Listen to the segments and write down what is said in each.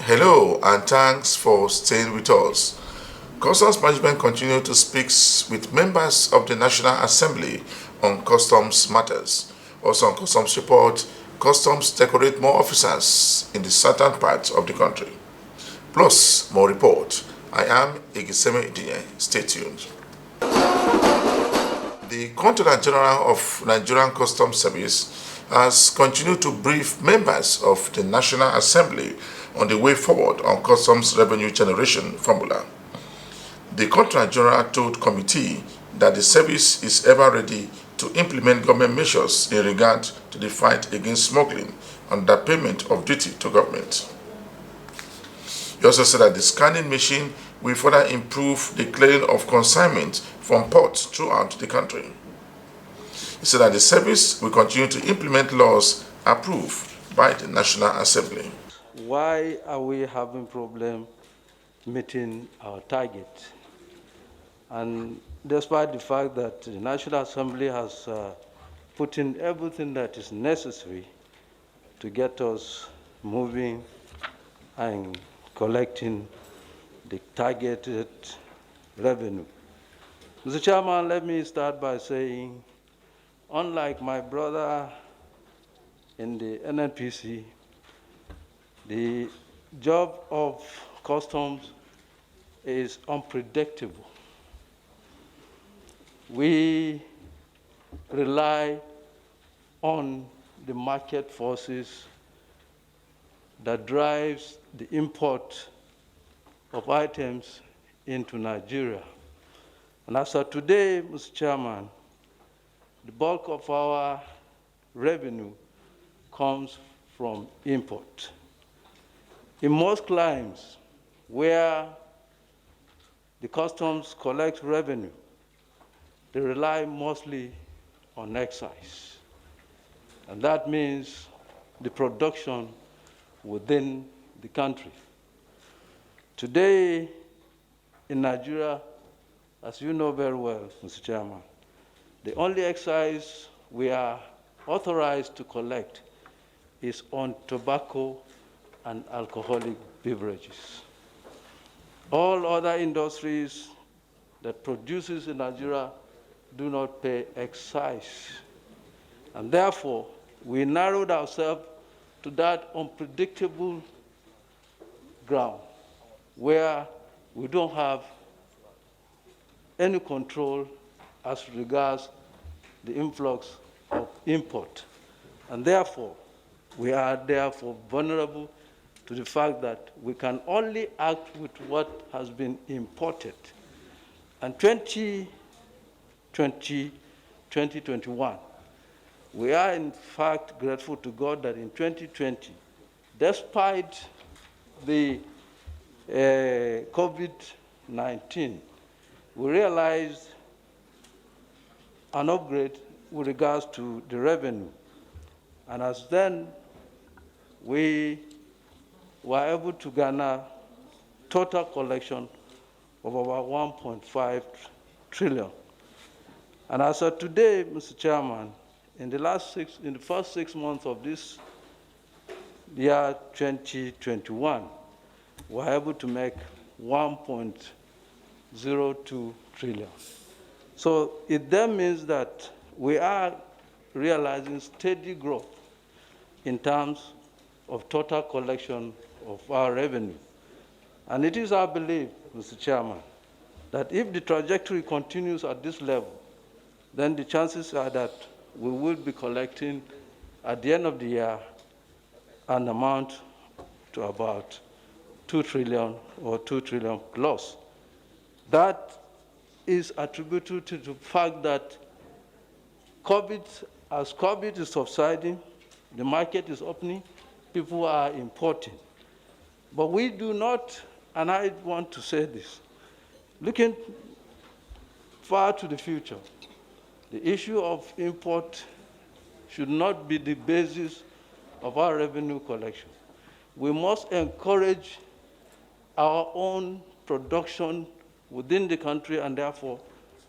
Hello and thanks for staying with us. Customs Management continue to speak with members of the National Assembly on customs matters. Also on customs report, customs decorate more officers in the southern parts of the country. Plus, more report. I am Igiseme Idinye. Stay tuned. The Controller General of Nigerian Customs Service has continued to brief members of the National Assembly on the way forward on customs revenue generation formula. The Controller General told committee that the service is ever ready to implement government measures in regard to the fight against smuggling and the payment of duty to government. He also said that the scanning machine will further improve the clearing of consignment from ports throughout the country. He said that the service will continue to implement laws approved by the National Assembly. Why are we having problem meeting our target? And despite the fact that the National Assembly has put in everything that is necessary to get us moving and collecting the targeted revenue. Mr. Chairman, let me start by saying, unlike my brother in the NNPC, the job of customs is unpredictable. We rely on the market forces that drives the import of items into Nigeria. And as of today, Mr. Chairman, the bulk of our revenue comes from import. In most climes where the customs collect revenue, they rely mostly on excise. And that means the production within the country. Today in Nigeria, as you know very well, Mr. Chairman, the only excise we are authorized to collect is on tobacco and alcoholic beverages. All other industries that produces in Nigeria do not pay excise. And therefore, we narrowed ourselves to that unpredictable ground where we don't have any control as regards the influx of import. And therefore, we are therefore vulnerable to the fact that we can only act with what has been imported. And 2021, we are in fact grateful to God that in 2020, despite the COVID-19, we realized an upgrade with regards to the revenue. And as then, we were able to garner total collection of about 1.5 trillion. And as of today, Mr. Chairman, in the first 6 months of this year, 2021, we were able to make 1.02 trillion. So it then means that we are realizing steady growth in terms of total collection of our revenue. And it is our belief, Mr. Chairman, that if the trajectory continues at this level, then the chances are that we will be collecting at the end of the year an amount to about 2 trillion or 2 trillion plus. That is attributed to the fact that as COVID is subsiding, the market is opening, people are importing. But we do not, and I want to say this, looking far to the future, the issue of import should not be the basis of our revenue collection. We must encourage our own production within the country and therefore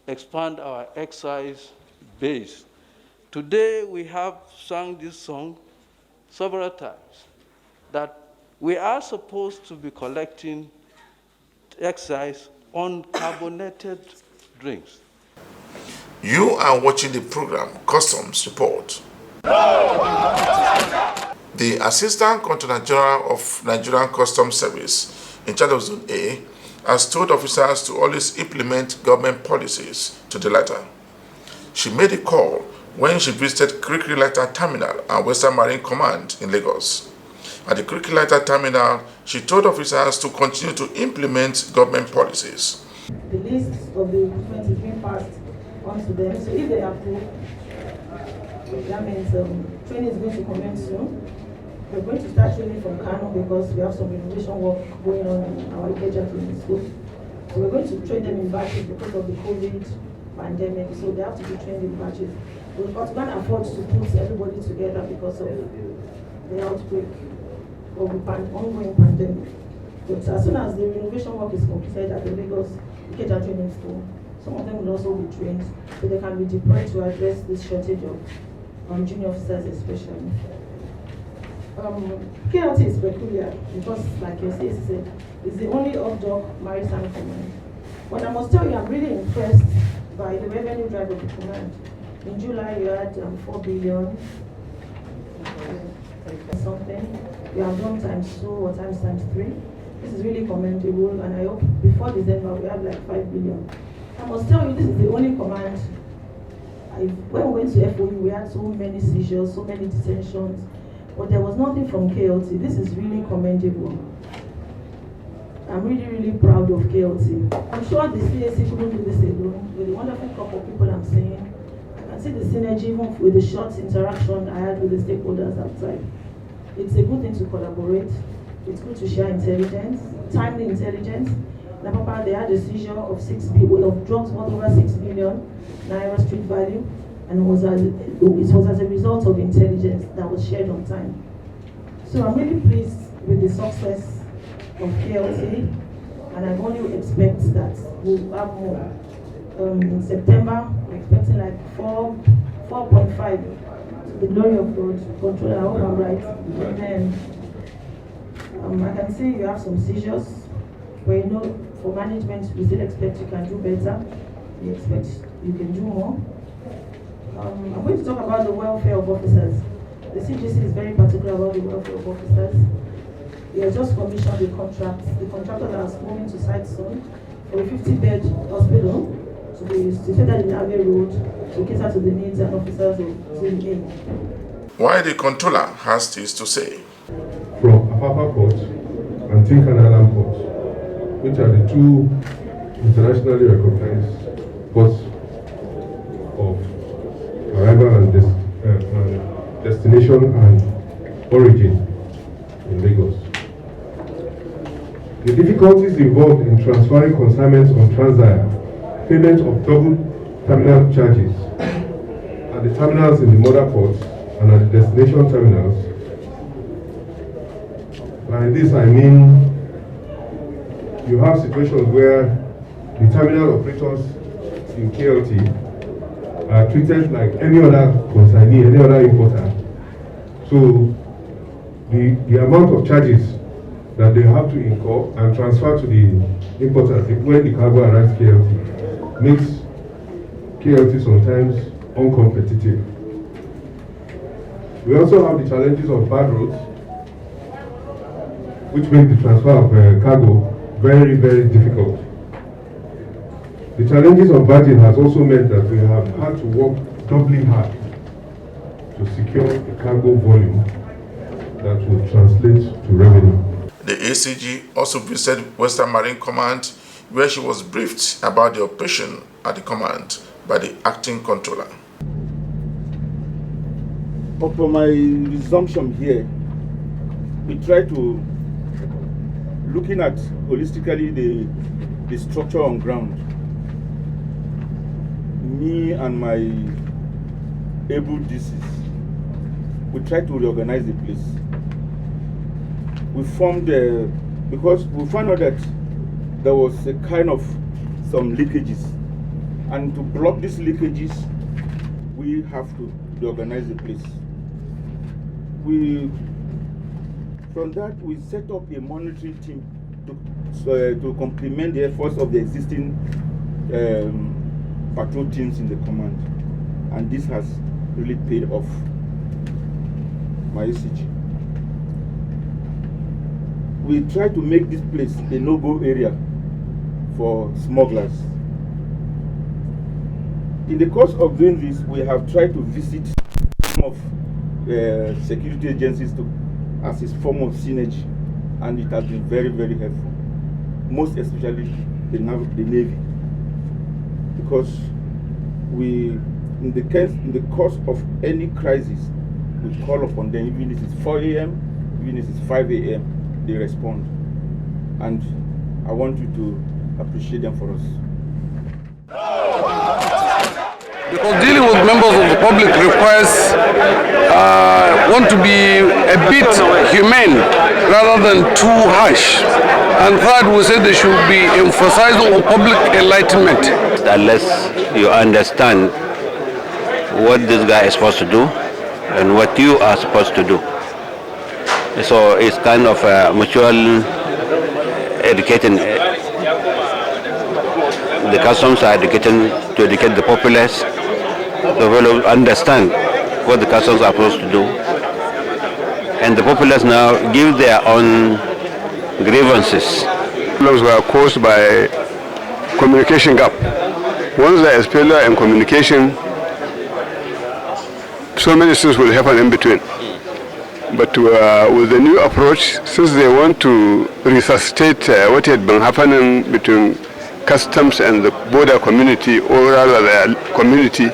expand our excise base. Today we have sung this song several times, that We are supposed to be collecting excise on carbonated drinks. You are watching the program Customs Report. The Assistant Controller General of Nigerian Customs Service in charge of Zone A has told officers to always implement government policies to the letter. She made a call when she visited Kirikiri Lighter Terminal and Western Marine Command in Lagos. At the Kirikiri Lighter Terminal, she told officers to continue to implement government policies. The list of the equipment is being passed on to them, so if they approve, that means training is going to commence soon. We're going to start training from Kano because we have some renovation work going on in our Ikeja training school. So we're going to train them in batches because of the COVID pandemic, so they have to be trained in batches. But we can't afford to put everybody together because of the outbreak of the ongoing pandemic. But as soon as the renovation work is completed at the Lagos Ikeja training school, some of them will also be trained so they can be deployed to address this shortage of junior officers especially. KLT is peculiar because, like your CAC said, it's the only off-dock maritime command. But I must tell you, I'm really impressed by the revenue drive of the command. In July, you had 4 billion something. You have done ×2 or ×3. This is really commendable, and I hope before December we have like 5 billion. I must tell you, this is the only command. When we went to FOU, we had so many seizures, so many detentions, but there was nothing from KLT. This is really commendable. I'm really, really proud of KLT. I'm sure the CAC couldn't do this alone. With the wonderful couple of people I'm seeing, I can see the synergy even with the short interaction I had with the stakeholders outside. It's a good thing to collaborate. It's good to share intelligence, timely intelligence. Papa, they had a seizure of 6 billion of drugs worth over 6 billion naira street value, and it was as a result of intelligence that was shared on time. So I'm really pleased with the success of KLT, and I only expect that we'll have more. In September, we're expecting like 4.5 to the glory of God. Controller, I hope I'm right. And then I can see you have some seizures, but you know, for management, we still expect you can do better. We expect you can do more. I'm going to talk about the welfare of officers. The CGC is very particular about the welfare of officers. We have just commissioned the contract. The contractor that is moving to site soon for a 50-bed hospital to be situated in Abbey Road to cater to the needs and officers of Zone A. Why the controller has this to say. From Apapa Port and Tinkan Port, which are the two internationally recognized ports of arrival and destination and origin in Lagos. The difficulties involved in transferring consignments on Transire, payment of double terminal charges at the terminals in the mother ports and at the destination terminals. By this I mean you have situations where the terminal operators in KLT are treated like any other consignee, any other importer. So the amount of charges that they have to incur and transfer to the importers when the cargo arrives KLT makes KLT sometimes uncompetitive. We also have the challenges of bad roads, which make the transfer of cargo very, very difficult. The challenges of budget has also meant that we have had to work doubly hard to secure a cargo volume that will translate to revenue. The ACG also visited Western Marine Command, where she was briefed about the operation at the command by the acting controller. For my resumption here, we try to looking at holistically the structure on ground. Me and my able DCs, we try to reorganize the place. We formed because we found out that there was a kind of some leakages, and to block these leakages, we have to reorganize the place. We From that, we set up a monitoring team to complement the efforts of the existing patrol teams in the command. And this has really paid off. My ECG. We try to make this place a no-go area for smugglers. In the course of doing this, we have tried to visit some of security agencies as a form of synergy, and it has been very, very helpful. Most especially the Navy, because in the course of any crisis, we call upon them, even if it's 4 a.m., even if it's 5 a.m., they respond. And I want you to appreciate them for us. Because dealing with members of the public requires want to be a bit humane rather than too harsh. And third, we said they should be emphasizing on public enlightenment. Unless you understand what this guy is supposed to do and what you are supposed to do. So it's kind of a mutual educating. The customs are educating to educate the populace. The people understand what the customs are supposed to do. And the populace now give their own grievances. Problems were caused by communication gap. Once there is failure in communication, so many things will happen in between. But with the new approach, since they want to resuscitate what had been happening between customs and the border community, or rather their community,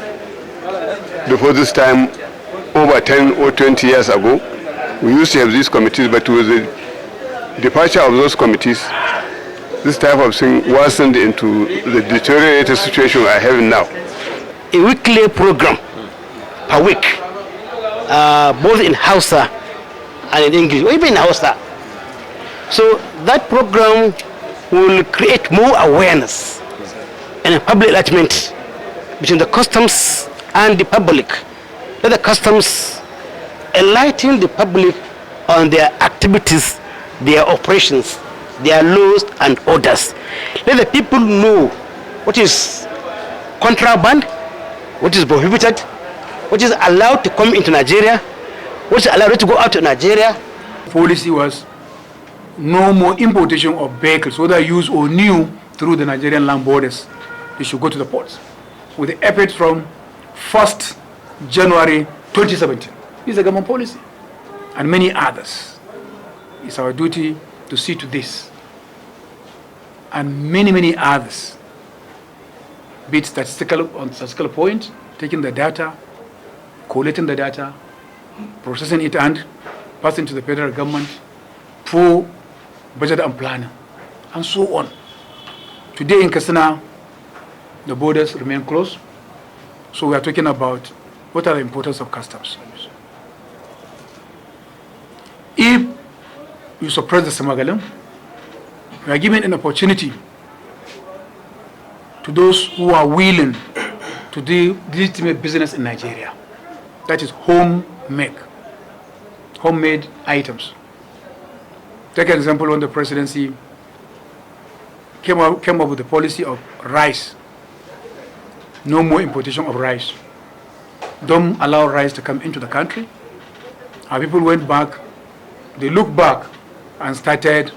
before this time, over 10 or 20 years ago, we used to have these committees, but with the departure of those committees, this type of thing worsened into the deteriorated situation we are having now. A weekly program per week, both in Hausa and in English, or even in Hausa. So that program will create more awareness and public enlightenment between the customs and the public. Let the customs enlighten the public on their activities, their operations, their laws and orders. Let the people know what is contraband, what is prohibited, what is allowed to come into Nigeria, what is allowed to go out to Nigeria. Policy was no more importation of vehicles, whether used or new, through the Nigerian land borders. They should go to the ports. With the effort from 1st January 2017. This is a government policy. And many others. It's our duty to see to this. And many, many others. Be it on statistical point, taking the data, collating the data, processing it and passing to the federal government for budget and planning, and so on. Today in Katsina, the borders remain closed, so we are talking about what are the importance of customs. If you suppress the smuggling, we are giving an opportunity to those who are willing to do legitimate business in Nigeria. That is homemade items. Take an example when the presidency came up with the policy of rice. No more importation of rice. Don't allow rice to come into the country. Our people went back, they looked back and started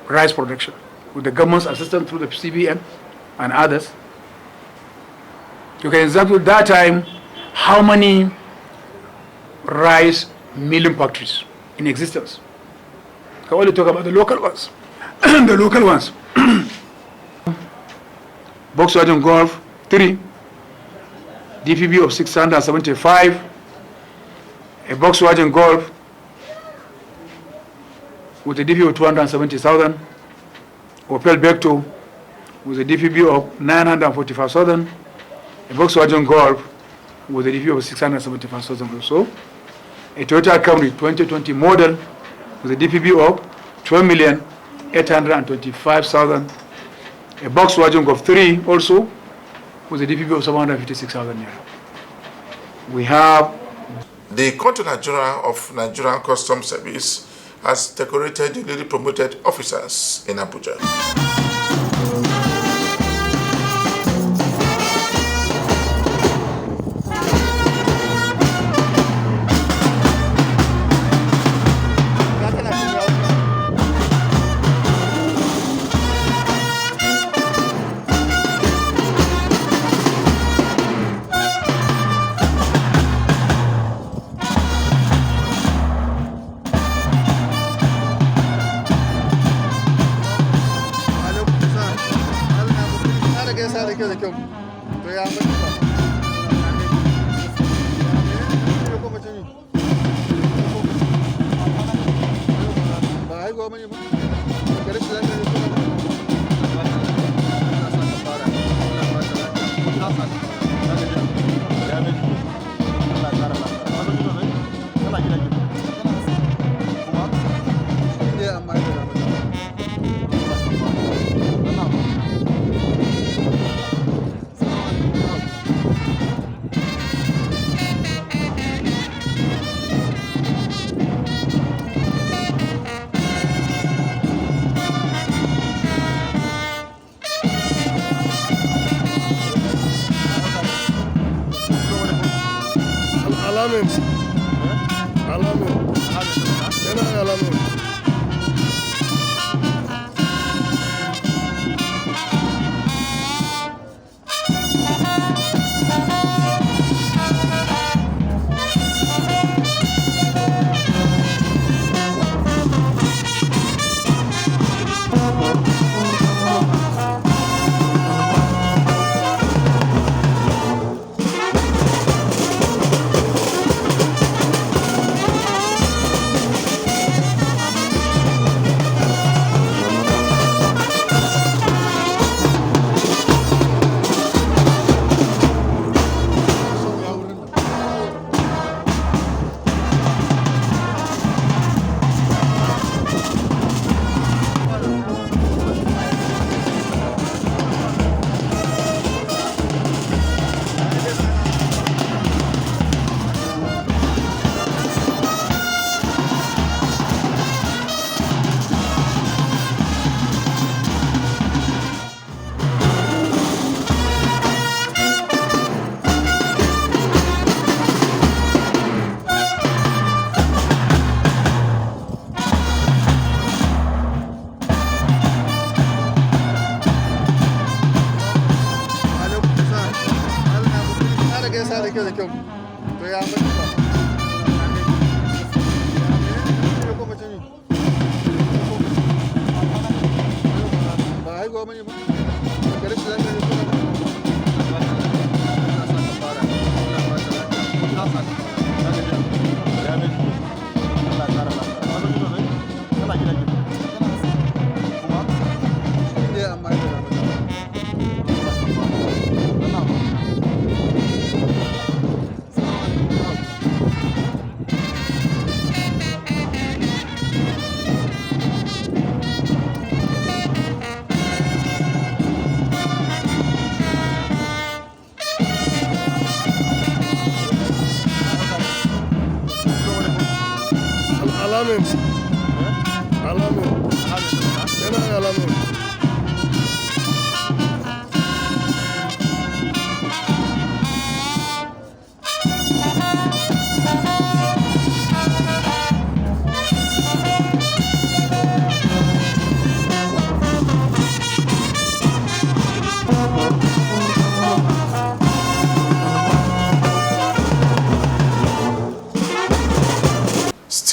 rice production with the government's assistance through the CBN and others. You can example that time how many rice milling factories in existence. I can only talk about the local ones. The local ones. Volkswagen Golf 3, DPB of 675, a Volkswagen Golf with a DPB of 270,000, Opel Vector with a DPB of 945,000, a Volkswagen Golf with a DPB of 675,000 also, a Toyota Camry 2020 model with a DPB of 12,825,000, a Volkswagen Golf 3 also with a DPB of 756,000 naira. We have The Controller General of Nigerian Customs Service has decorated the newly promoted officers in Abuja.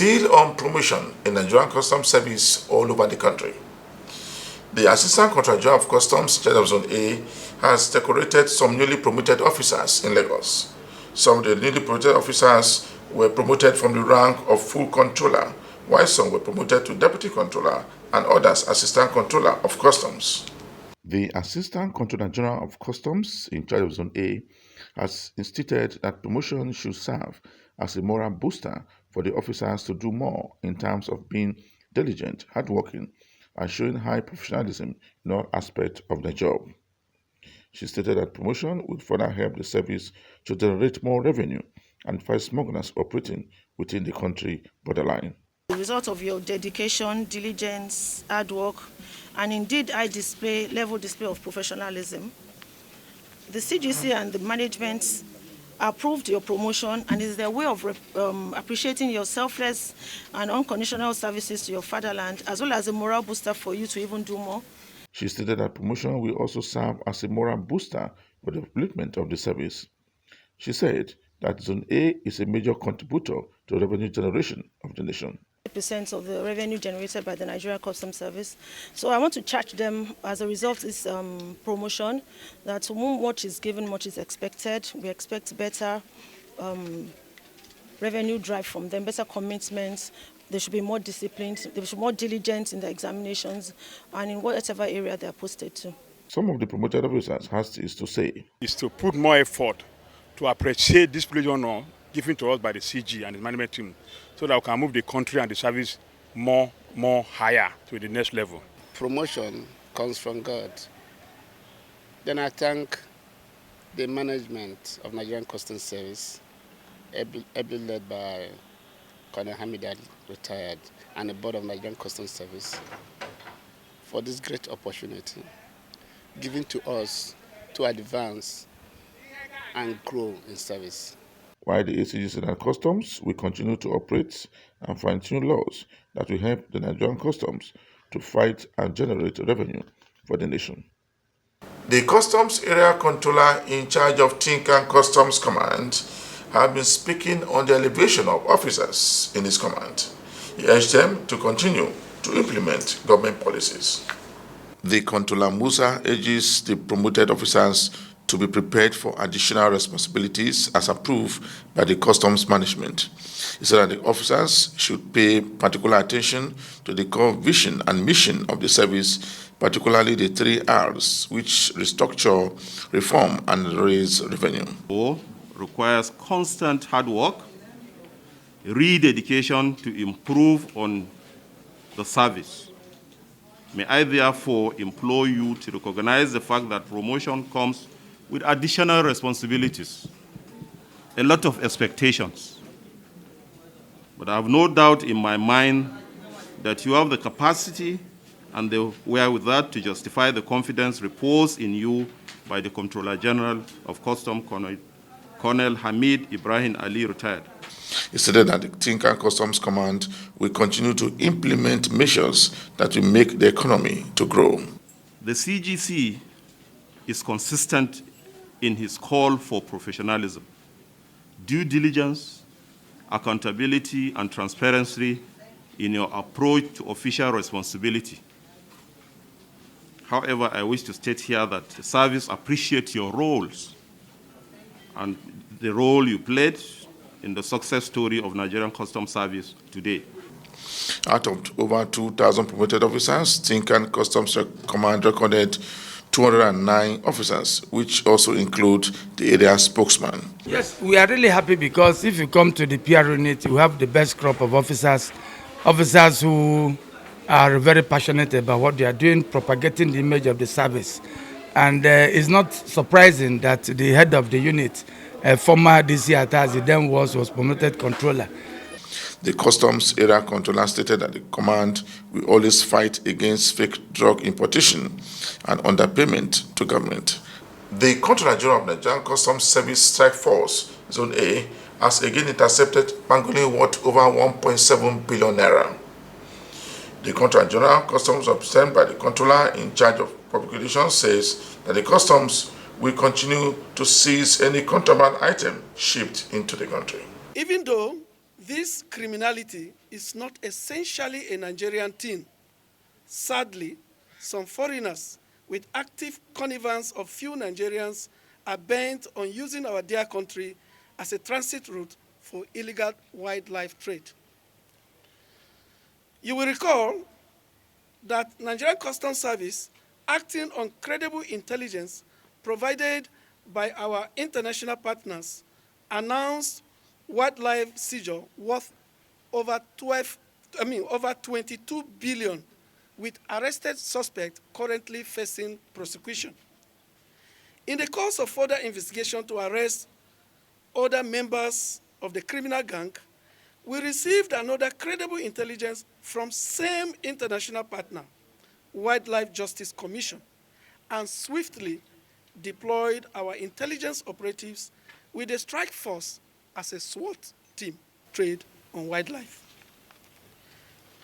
Still on promotion in Nigerian Customs Service all over the country. The Assistant Controller General of Customs, General Zone A, has decorated some newly promoted officers in Lagos. Some of the newly promoted officers were promoted from the rank of full controller, while some were promoted to deputy controller and others assistant controller of customs. The Assistant Controller General of Customs in charge of Zone A has stated that promotion should serve as a moral booster for the officers to do more in terms of being diligent, hardworking, and showing high professionalism in all aspects of their job. She stated that promotion would further help the service to generate more revenue and fight smugglers operating within the country borderline. The result of your dedication, diligence, hard work, and indeed high level display of professionalism, the CGC and the management approved your promotion, and it is their way of appreciating your selfless and unconditional services to your fatherland, as well as a moral booster for you to even do more. She stated that promotion will also serve as a moral booster for the upliftment of the service. She said that Zone A is a major contributor to revenue generation of the nation. % of the revenue generated by the Nigerian Customs Service. So I want to charge them as a result of this promotion that to whom much is given, much is expected. We expect better revenue drive from them, better commitments. They should be more disciplined, they should be more diligent in their examinations and in whatever area they are posted to. Some of the promoted officers has this to say. Is to put more effort to appreciate this privilege honor given to us by the CG and the management team so that we can move the country and the service more higher to the next level. Promotion comes from God. Then I thank the management of Nigerian Customs Service, ably led by Colonel Hamid Ali, retired, and the board of Nigerian Customs Service for this great opportunity given to us to advance and grow in service. While the ACGC and Customs will continue to operate and fine-tune laws that will help the Nigerian Customs to fight and generate revenue for the nation. The Customs Area Controller in charge of Tinkan Customs Command have been speaking on the elevation of officers in his command. He urged them to continue to implement government policies. The Controller Musa urges the promoted officers to be prepared for additional responsibilities as approved by the Customs Management. He said that the officers should pay particular attention to the core vision and mission of the service, particularly the 3 R's, which restructure, reform, and raise revenue. Requires constant hard work, rededication to improve on the service. May I therefore implore you to recognize the fact that promotion comes with additional responsibilities, a lot of expectations. But I have no doubt in my mind that you have the capacity and the wherewithal to justify the confidence reposed in you by the Comptroller General of Customs, Colonel Hamid Ibrahim Ali, retired. He stated that the Tinkan Customs Command will continue to implement measures that will make the economy to grow. The CGC is consistent in his call for professionalism, due diligence, accountability, and transparency in your approach to official responsibility. However, I wish to state here that the service appreciates your roles and the role you played in the success story of Nigerian Customs Service today. Out of over 2,000 promoted officers, Tinkan Customs Command recorded 209 officers, which also include the area spokesman. Yes, we are really happy because if you come to the PR unit, you have the best crop of officers who are very passionate about what they are doing, propagating the image of the service. And it's not surprising that the head of the unit, former DC Atazi, then was promoted controller. The Customs Area Controller stated that the command will always fight against fake drug importation and underpayment to government. The Controller General of Nigerian Customs Service Strike Force, Zone A, has again intercepted pangolin worth over 1.7 billion naira. The Controller General Customs, represented by the Controller in charge of public relations, says that the Customs will continue to seize any contraband item shipped into the country. Even though this criminality is not essentially a Nigerian thing, sadly, some foreigners with active connivance of few Nigerians are bent on using our dear country as a transit route for illegal wildlife trade. You will recall that Nigerian Customs Service, acting on credible intelligence provided by our international partners, announced wildlife seizure worth over 22 billion, with arrested suspects currently facing prosecution. In the course of further investigation to arrest other members of the criminal gang, we received another credible intelligence from same international partner, Wildlife Justice Commission, and swiftly deployed our intelligence operatives with the strike force as a SWAT team, Trade on Wildlife.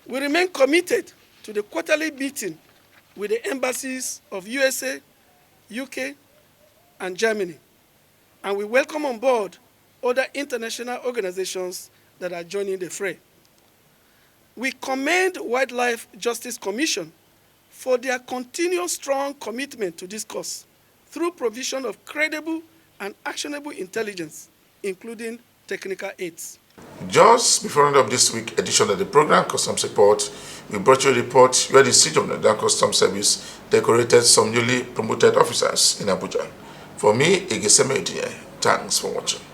We remain committed to the quarterly meeting with the embassies of USA, UK, and Germany, and we welcome on board other international organizations that are joining the fray. We commend Wildlife Justice Commission for their continuous strong commitment to this cause through provision of credible and actionable intelligence, including technical aids. Just before the end of this week's edition of the program, Customs Report, we brought you a report where the Siege of Nigerian Customs Service decorated some newly promoted officers in Abuja. For me, Igeseme Edinye, thanks for watching.